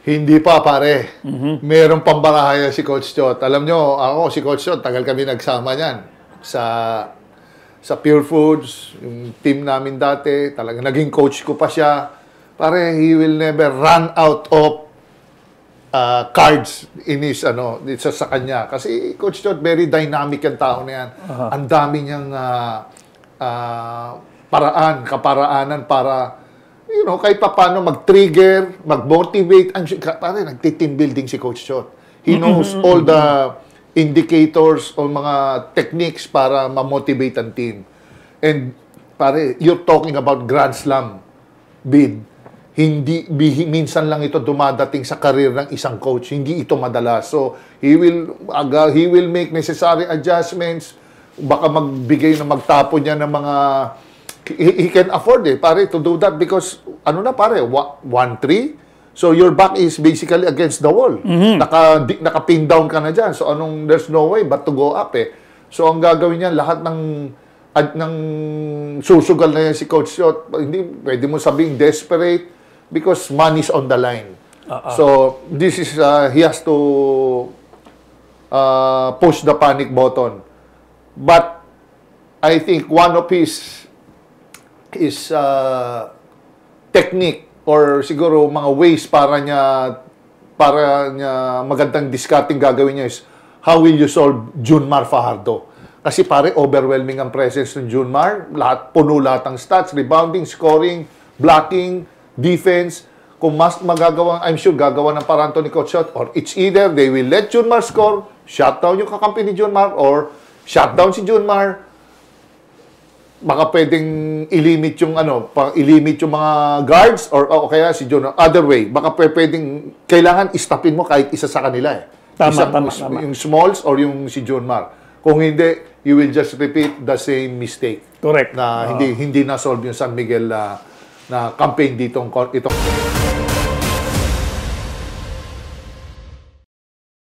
Hindi pa, pare. Merong pambarahaya si Coach Chot. Alam nyo, ako, si Coach Chot, tagal kami nagsama niyan. Sa Pure Foods, yung team namin dati, talagang naging coach ko pa siya. Pare, he will never run out of cards in his, sa kanya. Kasi Coach Chot, very dynamic ang tao na yan. Ang dami niyang kaparaanan para kahit pa paano mag-trigger, mag-motivate. Pare, nagti-team building si Coach Chot. He knows all the indicators o mga techniques para ma-motivate ang team. And, pare, you're talking about Grand Slam bid. Minsan lang ito dumadating sa career ng isang coach. Hindi ito madalas. So, he will make necessary adjustments. Baka magbigay na magtapon niya ng mga he can afford pare, to do that because, pare, 1-3. So, your back is basically against the wall. Naka-pin down ka na dyan. So, there's no way but to go up So, ang gagawin niya, lahat ng susugal na yan si Coach Chot, hindi, pwede mo sabing desperate because money's on the line. So, this is, he has to push the panic button. But, I think one of his technique or siguro mga ways para niya magandang discarding gagawin niya is how will you solve Junmar Fajardo? Kasi pare, overwhelming ang presence ng Junmar. Puno lahat ng stats, rebounding, scoring, blocking, defense. Kung mas magagawa, I'm sure gagawa ng paraan to ni Coach Chot, or it's either they will let Junmar score, shut down yung kakampi ni Junmar, or shut down si Junmar. Baka pwedeng ilimit yung mga guards or kaya si John other way. Baka pwedeng kailangan istopin mo kahit isa sa kanila Tama. Yung Smalls or yung si John Mar. Kung hindi, you will just repeat the same mistake. Correct. Na hindi na solve yung San Miguel na campaign itong